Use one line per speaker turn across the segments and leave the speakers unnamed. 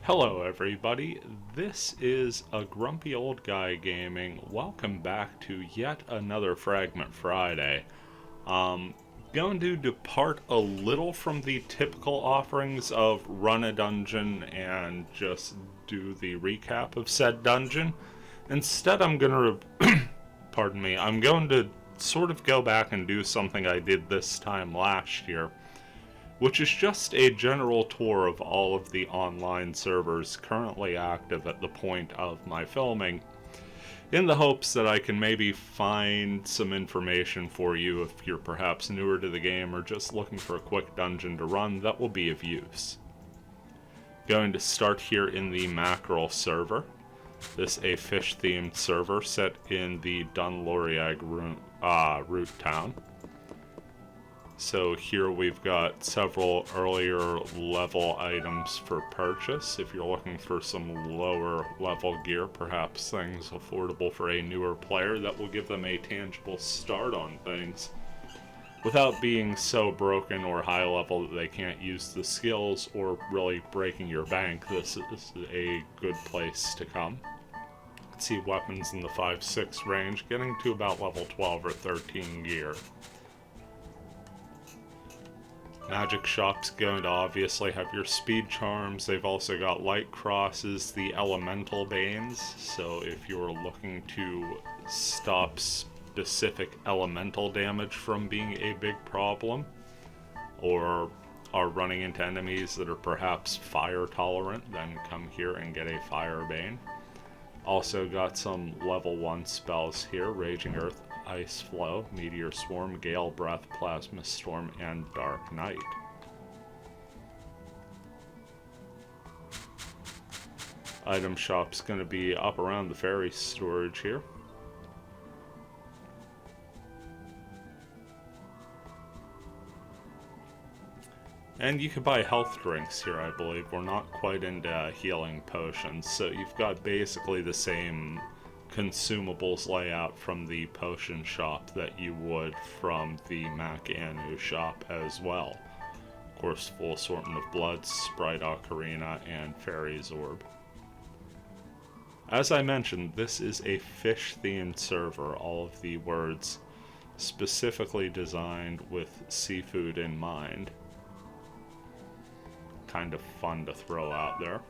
Hello everybody, this is a grumpy old guy gaming. Welcome back to yet another Fragment Friday. Going to depart a little from the typical offerings of run a dungeon and just do the recap of said dungeon. Instead I'm going to, pardon me, I'm going to sort of go back and do something I did this time last year, which is just a general tour of all of the online servers currently active at the point of my filming, in the hopes that I can maybe find some information for you if you're perhaps newer to the game or just looking for a quick dungeon to run that will be of use. Going to start here in the Mackerel Server. This is a fish-themed server set in the Dunloriag root town. So here we've got several earlier level items for purchase. If you're looking for some lower level gear, perhaps things affordable for a newer player that will give them a tangible start on things without being so broken or high level that they can't use the skills or really breaking your bank, this is a good place to come. Let's see weapons in the 5-6 range, getting to about level 12 or 13 gear. Magic shop's going to obviously have your speed charms. They've also got light crosses, the elemental banes, so if you're looking to stop specific elemental damage from being a big problem, or are running into enemies that are perhaps fire tolerant, then come here and get a fire bane. Also got some level 1 spells here: Raging Earth, Ice Flow, Meteor Swarm, Gale Breath, Plasma Storm, and Dark Knight. Item shop's going to be up around the ferry storage here. And you can buy health drinks here, I believe. We're not quite into healing potions, so you've got basically the same consumables layout from the potion shop that you would from the Mackerel shop as well. Of course, full assortment of Bloods, Sprite Ocarina, and Fairy's Orb. As I mentioned, this is a fish-themed server, all of the words specifically designed with seafood in mind. Kind of fun to throw out there.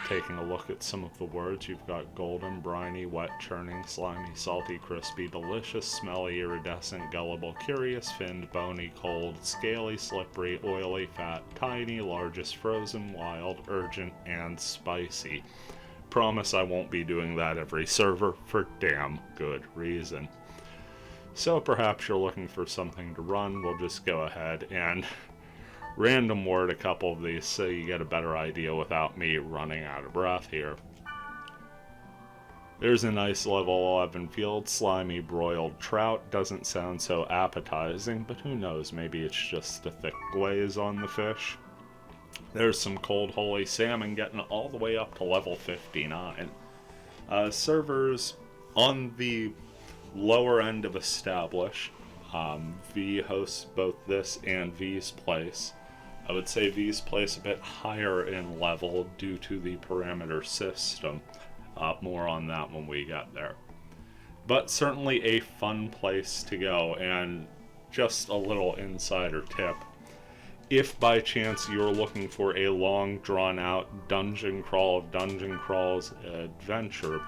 Taking a look at some of the words, you've got golden, briny, wet, churning, slimy, salty, crispy, delicious, smelly, iridescent, gullible, curious, finned, bony, cold, scaly, slippery, oily, fat, tiny, largest, frozen, wild, urgent, and spicy. Promise I won't be doing that every server for damn good reason. So perhaps you're looking for something to run, we'll just go ahead and random word a couple of these so you get a better idea without me running out of breath here. There's a nice level 11 field, slimy broiled trout. Doesn't sound so appetizing, but who knows, maybe it's just a thick glaze on the fish. There's some cold holy salmon getting all the way up to level 59. Servers on the lower end of established. V hosts both this and V's Place. I would say V's Place a bit higher in level due to the parameter system. More on that when we get there. But certainly a fun place to go, and just a little insider tip. If by chance you're looking for a long drawn out dungeon crawl of dungeon crawls adventure,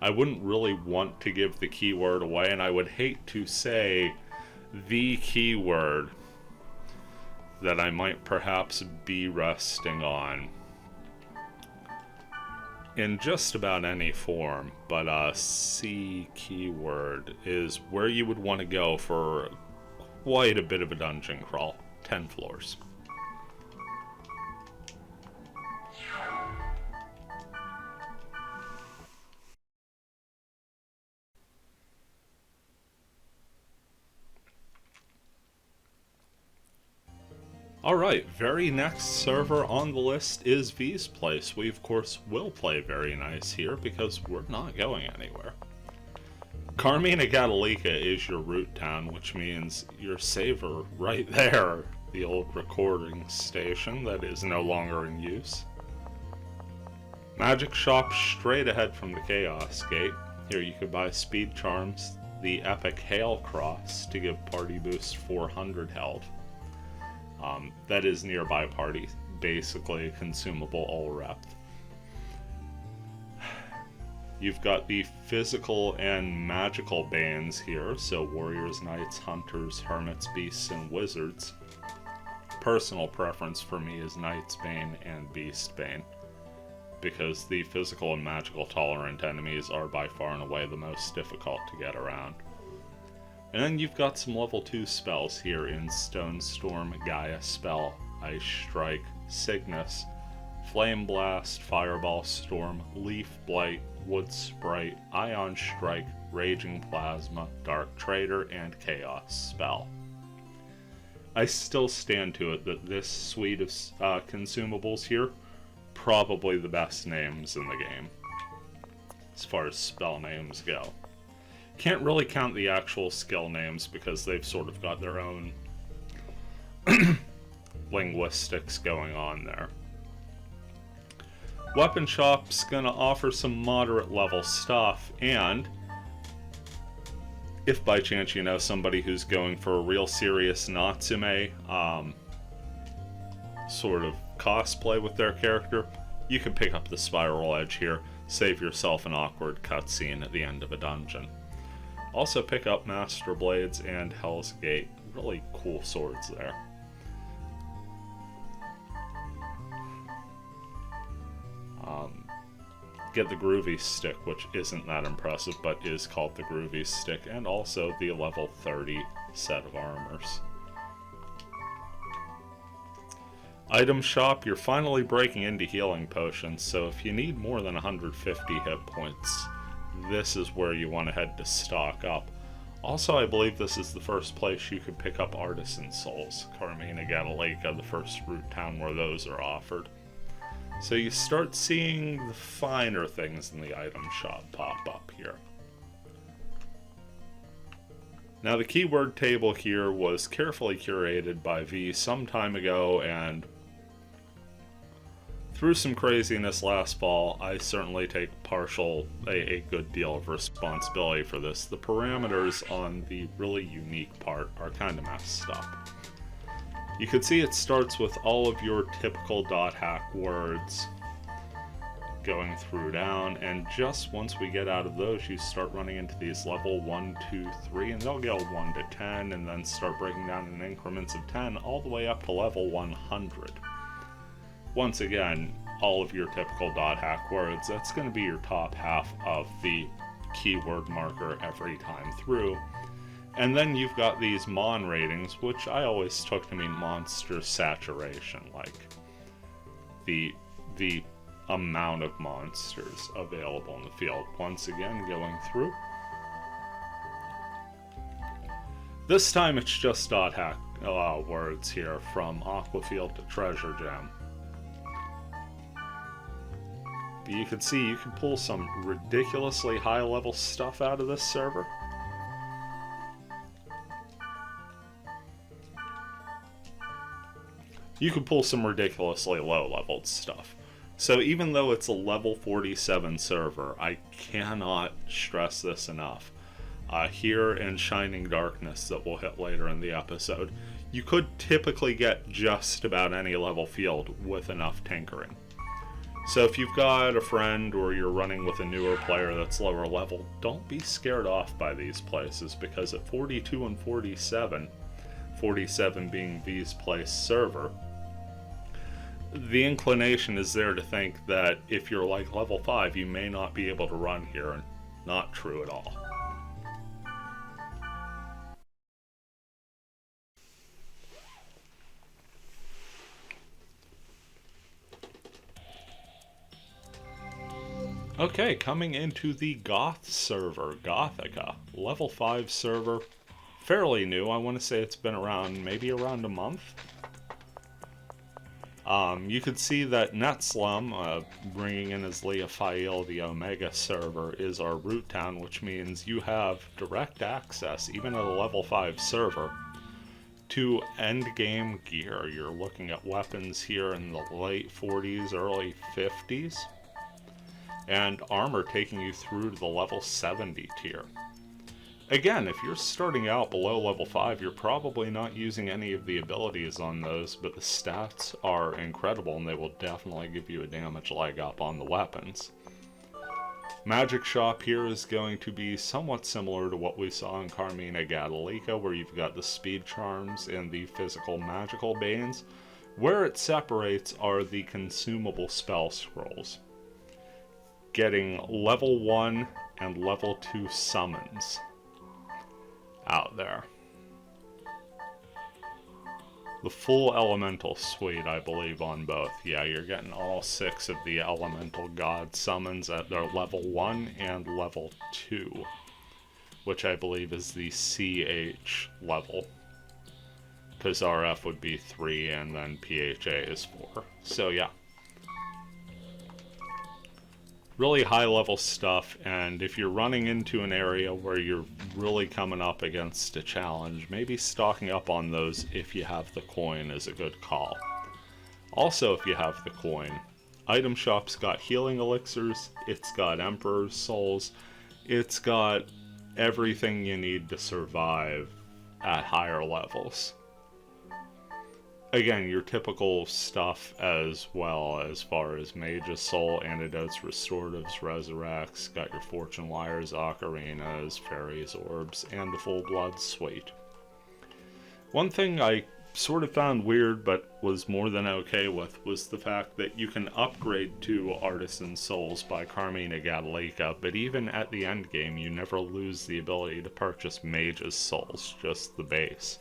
I wouldn't really want to give the keyword away, and I would hate to say the keyword that I might perhaps be resting on in just about any form, but C keyword is where you would want to go for quite a bit of a dungeon crawl. 10 floors. Alright, very next server on the list is V's Place. We of course will play very nice here because we're not going anywhere. Carmina Catalika is your root town, which means your saver right there, the old recording station that is no longer in use. Magic shop straight ahead from the Chaos Gate. Here you could buy Speed Charms, the Epic Hail Cross to give party boost 400 health. That is nearby party, basically a consumable all rep. You've got the physical and magical Banes here, so warriors, knights, hunters, hermits, beasts, and wizards. Personal preference for me is Knight's Bane and Beast Bane, because the physical and magical tolerant enemies are by far and away the most difficult to get around. And then you've got some level 2 spells here in Stone Storm, Gaia Spell, Ice Strike, Cygnus, Flame Blast, Fireball Storm, Leaf Blight, Wood Sprite, Ion Strike, Raging Plasma, Dark Trader, and Chaos Spell. I still stand to it that this suite of consumables here, probably the best names in the game, as far as spell names go. Can't really count the actual skill names because they've sort of got their own linguistics going on there. Weapon shop's gonna offer some moderate level stuff, and if by chance you know somebody who's going for a real serious Natsume sort of cosplay with their character, you can pick up the Spiral Edge here, save yourself an awkward cutscene at the end of a dungeon. Also pick up Master Blades and Hell's Gate, really cool swords there. Get the Groovy Stick, which isn't that impressive, but is called the Groovy Stick, and also the level 30 set of armors. Item shop, you're finally breaking into healing potions, so if you need more than 150 hit points, this is where you want to head to stock up. Also, I believe this is the first place you could pick up Artisan Souls, Carmina, Gadalika, the first root town where those are offered. So you start seeing the finer things in the item shop pop up here. Now the keyword table here was carefully curated by V some time ago, and through some craziness last fall, I certainly take a good deal of responsibility for this. The parameters on the really unique part are kind of messed up. You can see it starts with all of your typical .hack words going through down, and just once we get out of those, you start running into these level 1, 2, 3, and they'll go 1 to 10, and then start breaking down in increments of 10, all the way up to level 100. Once again, all of your typical .hack words, that's going to be your top half of the keyword marker every time through. And then you've got these Mon ratings, which I always took to mean monster saturation, like the amount of monsters available in the field. Once again, going through. This time it's just .hack words here, from Aquafield to Treasure Gem. But you can see you can pull some ridiculously high level stuff out of this server. You can pull some ridiculously low-leveled stuff. So even though it's a level 47 server, I cannot stress this enough. Here in Shining Darkness that we'll hit later in the episode, you could typically get just about any level field with enough tinkering. So if you've got a friend or you're running with a newer player that's lower level, don't be scared off by these places, because at 42 and 47, 47 being V's place server, the inclination is there to think that if you're like level 5, you may not be able to run here. Not true at all. Okay, coming into the Goth server, Gothica. Level 5 server, fairly new. I want to say it's been around, maybe around a month. You could see that Netslum, bringing in as Leofail, the Omega server, is our root town, which means you have direct access, even at a level 5 server, to endgame gear. You're looking at weapons here in the late 40s, early 50s. and armor taking you through to the level 70 tier. Again, if you're starting out below level 5, you're probably not using any of the abilities on those, but the stats are incredible and they will definitely give you a damage leg up on the weapons. Magic Shop here is going to be somewhat similar to what we saw in Carmina Gadalika, where you've got the speed charms and the physical magical banes. Where it separates are the consumable spell scrolls. Getting level 1 and level 2 summons out there. The full elemental suite, I believe, on both. Yeah, you're getting all 6 of the elemental god summons at their level 1 and level 2, which I believe is the CH level, because RF would be 3 and then PHA is 4. So yeah, really high level stuff, and if you're running into an area where you're really coming up against a challenge, maybe stocking up on those if you have the coin is a good call. Also, if you have the coin, Item Shop's got healing elixirs, it's got Emperor's Souls, it's got everything you need to survive at higher levels. Again, your typical stuff as well, as far as Mage's Soul, Antidotes, Restoratives, Resurrects, got your Fortune Wires, Ocarinas, Fairies, Orbs, and the Full Blood Suite. One thing I sort of found weird, but was more than okay with, was the fact that you can upgrade to Artisan Souls by Carmina Gadalika, but even at the end game, you never lose the ability to purchase Mage's Souls, just the base.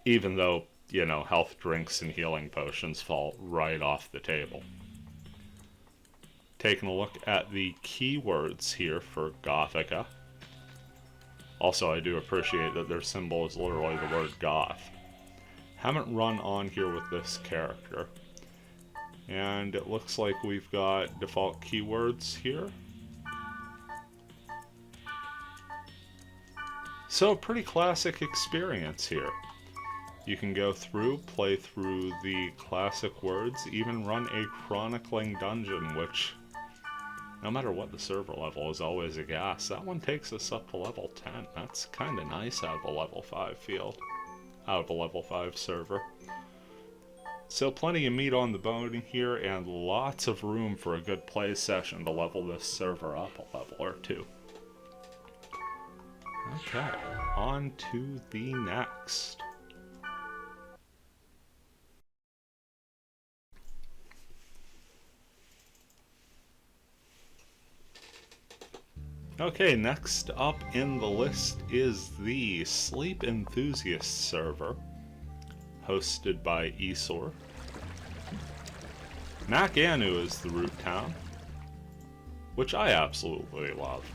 Even though, you know, health drinks and healing potions fall right off the table. Taking a look at the keywords here for Gothica. Also, I do appreciate that their symbol is literally the word goth. Haven't run on here with this character. And it looks like we've got default keywords here. So, a pretty classic experience here. You can go through, play through the classic words, even run a chronicling dungeon, which, no matter what the server level, is always a gas. That one takes us up to level 10. That's kind of nice out of a level 5 field. Out of a level 5 server. So plenty of meat on the bone here, and lots of room for a good play session to level this server up a level or 2. Okay, on to the next. Okay, next up in the list is the Sleep Enthusiast server, hosted by Esor. Macanu is the root town, which I absolutely love.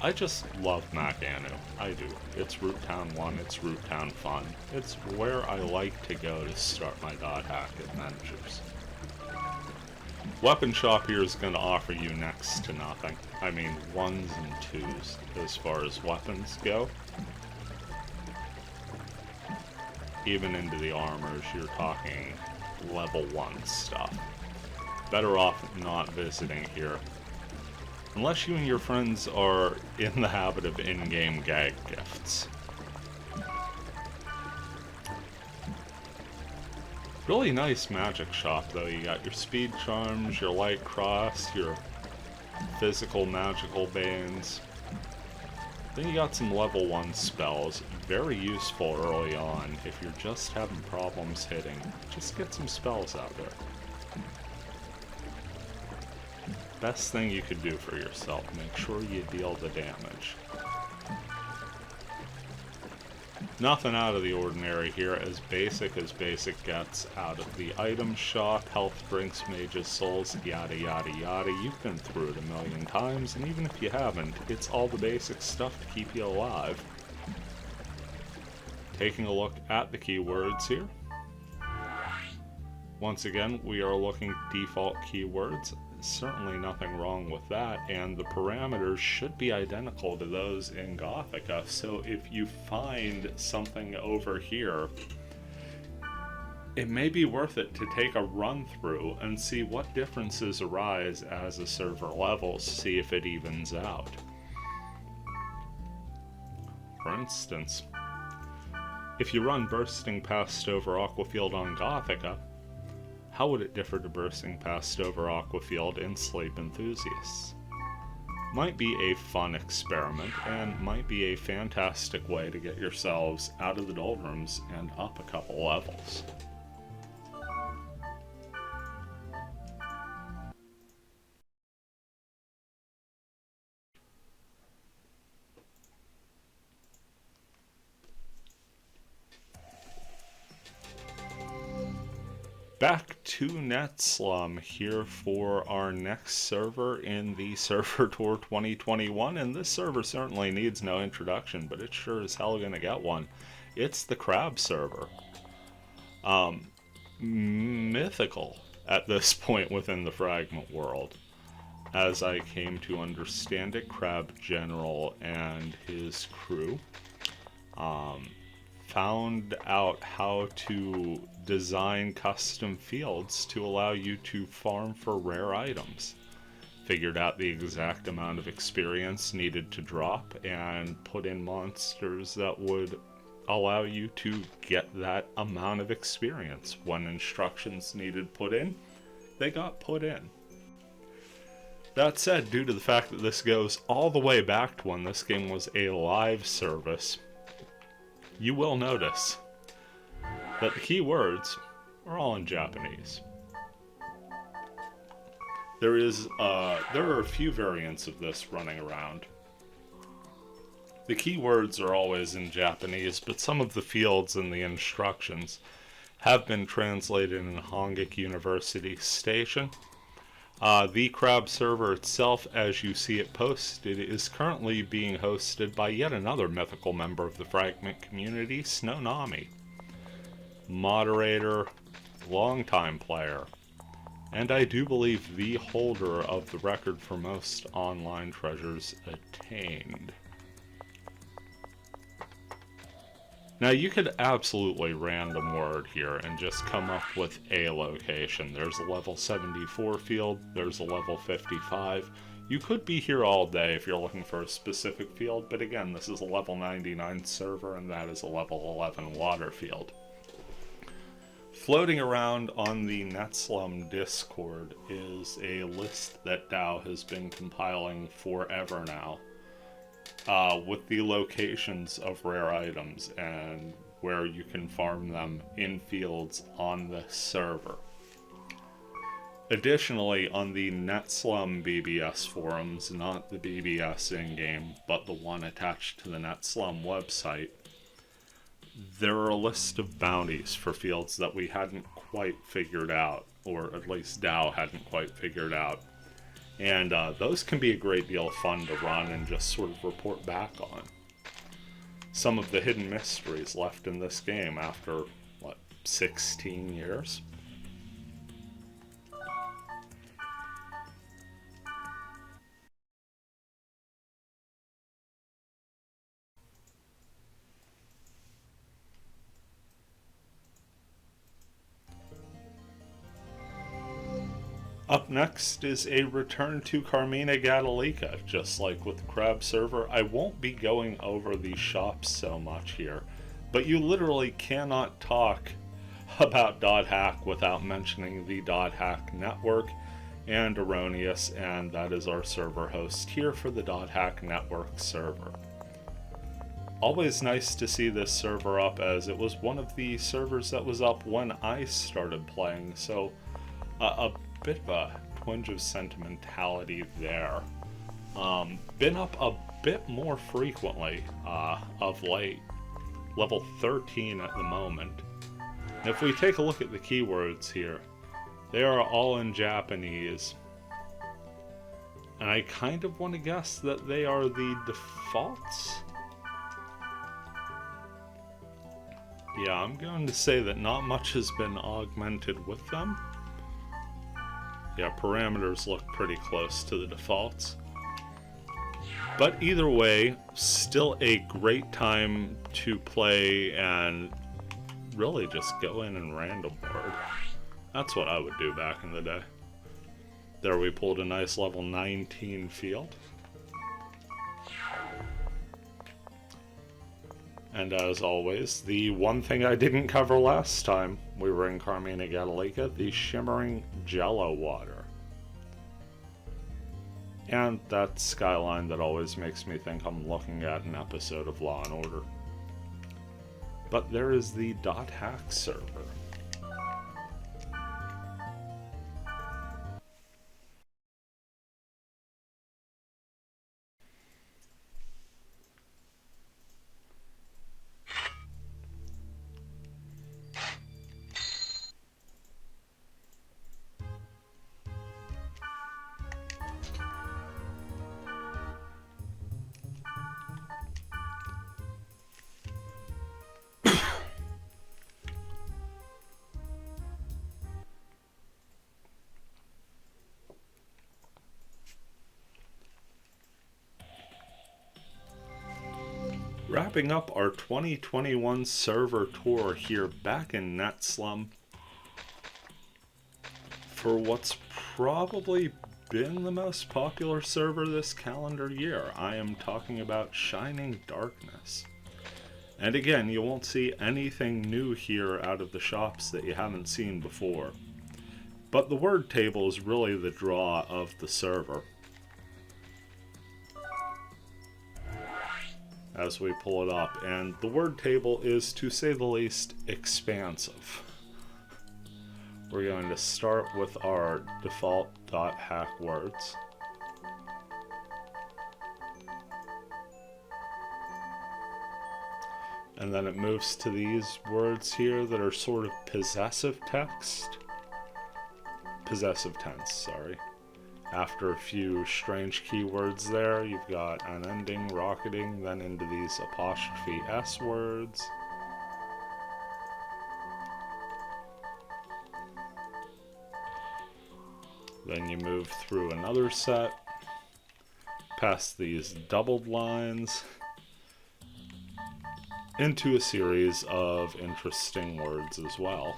I just love Macanu. I do. It's Root Town 1, it's Root Town fun. It's where I like to go to start my dot hack adventures. Weapon Shop here is going to offer you next to nothing. I mean, 1s and 2s as far as weapons go. Even into the armors, you're talking level 1 stuff. Better off not visiting here. Unless you and your friends are in the habit of in-game gag gifts. Really nice magic shop though. You got your speed charms, your light cross, your physical magical banes. Then you got some level 1 spells. Very useful early on if you're just having problems hitting. Just get some spells out there. Best thing you could do for yourself. Make sure you deal the damage. Nothing out of the ordinary here, as basic gets out of the item shop. Health drinks, mages, souls, yada yada yada. You've been through it a million times, and even if you haven't, it's all the basic stuff to keep you alive. Taking a look at the keywords here. Once again, we are looking at default keywords. Certainly nothing wrong with that, and the parameters should be identical to those in Gothica, so if you find something over here it may be worth it to take a run through and see what differences arise as a server levels, see if it evens out. For instance, if you run bursting past over Aquafield on Gothica, how would it differ to bursting past over Aquafield in Sleep Enthusiasts? Might be a fun experiment and might be a fantastic way to get yourselves out of the doldrums and up a couple levels. Back to NetSlum here for our next server in the Server Tour 2021, and this server certainly needs no introduction, but it's sure as hell gonna get one. It's the Crab Server. Mythical at this point within the Fragment world, as I came to understand it. Crab General and his crew found out how to design custom fields to allow you to farm for rare items. Figured out the exact amount of experience needed to drop and put in monsters that would allow you to get that amount of experience. When instructions needed put in, they got put in. That said, due to the fact that this goes all the way back to when this game was a live service, you will notice that the keywords are all in Japanese. There are a few variants of this running around. The keywords are always in Japanese, but some of the fields and the instructions have been translated in Hongik University Station. The Crab server itself, as you see it posted, is currently being hosted by yet another mythical member of the Fragment community, Snonami. Moderator, longtime player, and I do believe the holder of the record for most online treasures attained. Now, you could absolutely random word here and just come up with a location. There's a level 74 field, there's a level 55. You could be here all day if you're looking for a specific field, but again, this is a level 99 server and that is a level 11 water field. Floating around on the NetSlum Discord is a list that Dow has been compiling forever now, with the locations of rare items and where you can farm them in fields on the server. Additionally, on the NetSlum BBS forums, not the BBS in-game, but the one attached to the NetSlum website, there are a list of bounties for fields that we hadn't quite figured out, or at least Dow hadn't quite figured out. And those can be a great deal of fun to run and just sort of report back on. Some of the hidden mysteries left in this game after, 16 years? Up next is a return to Carmina Gadalica. Just like with the Crab server, I won't be going over the shops so much here, but you literally cannot talk about .hack without mentioning the .hack network and Erroneous, and that is our server host here for the .hack network server. Always nice to see this server up, as it was one of the servers that was up when I started playing, so a bit of a twinge of sentimentality there. Been up a bit more frequently of late. Level 13 at the moment. And if we take a look at the keywords here, they are all in Japanese. And I kind of want to guess that they are the defaults. Yeah, I'm going to say that not much has been augmented with them. Yeah, parameters look pretty close to the defaults. But either way, still a great time to play and really just go in and random board. That's what I would do back in the day. There we pulled a nice level 19 field. And as always, the one thing I didn't cover last time we were in Carmina Gallica, the shimmering jello water. And that skyline that always makes me think I'm looking at an episode of Law and Order. But there is the .hack server. Wrapping up our 2021 server tour here back in NetSlum for what's probably been the most popular server this calendar year. I am talking about Shining Darkness. And again, you won't see anything new here out of the shops that you haven't seen before. But the word table is really the draw of the server. As we pull it up, and the word table is, to say the least, expansive. We're going to start with our default .hack words. And then it moves to these words here that are sort of possessive text. Possessive tense, sorry. After a few strange keywords there, you've got unending, rocketing, then into these apostrophe S words. Then you move through another set, past these doubled lines, into a series of interesting words as well.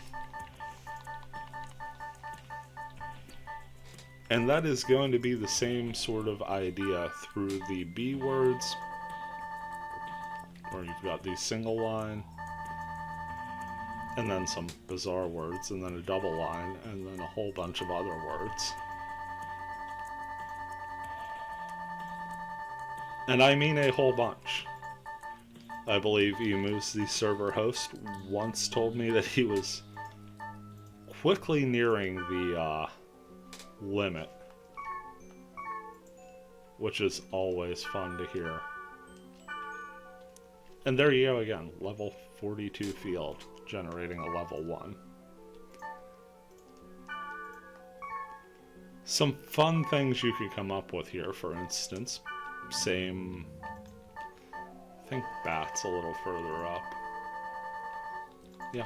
And that is going to be the same sort of idea through the B words, where you've got the single line, and then some bizarre words, and then a double line, and then a whole bunch of other words. And I mean a whole bunch. I believe Emus, the server host, once told me that he was quickly nearing the limit, which is always fun to hear. And there you go again, level 42 field, generating a level 1. Some fun things you could come up with here, for instance, I think bat's a little further up. Yeah.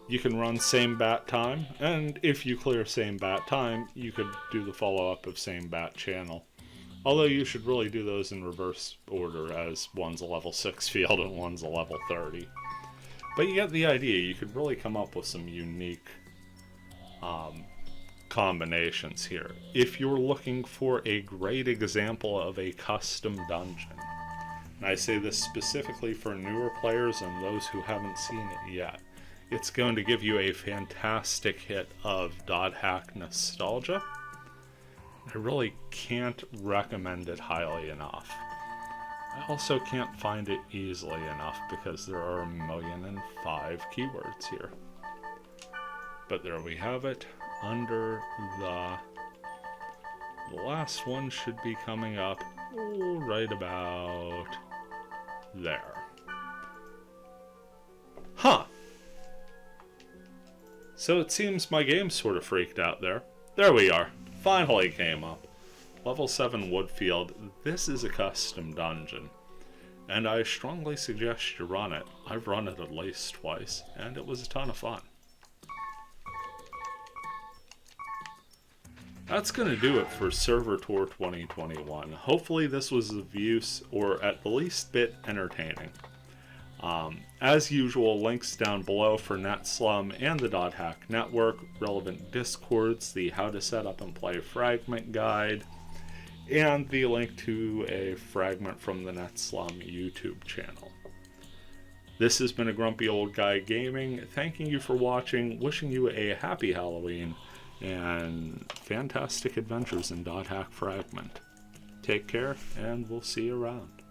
You can run same bat time, and if you clear same bat time, you could do the follow-up of same bat channel. Although you should really do those in reverse order, as one's a level 6 field and one's a level 30. But you get the idea. You could really come up with some unique combinations here. If you're looking for a great example of a custom dungeon, and I say this specifically for newer players and those who haven't seen it yet, it's going to give you a fantastic hit of .hack nostalgia. I really can't recommend it highly enough. I also can't find it easily enough because there are 1,000,005 keywords here. But there we have it. Under the last one should be coming up right about there. Huh. So it seems my game sort of freaked out there. There we are. Finally came up. Level 7 Woodfield. This is a custom dungeon, and I strongly suggest you run it. I've run it at least twice, and it was a ton of fun. That's going to do it for Server Tour 2021. Hopefully this was of use, or at the least bit entertaining. As usual, links down below for NetSlum and the .hack network, relevant discords, the how to set up and play Fragment guide, and the link to a fragment from the NetSlum YouTube channel. This has been a Grumpy Old Guy Gaming, thanking you for watching, wishing you a happy Halloween, and fantastic adventures in .hack Fragment. Take care, and we'll see you around.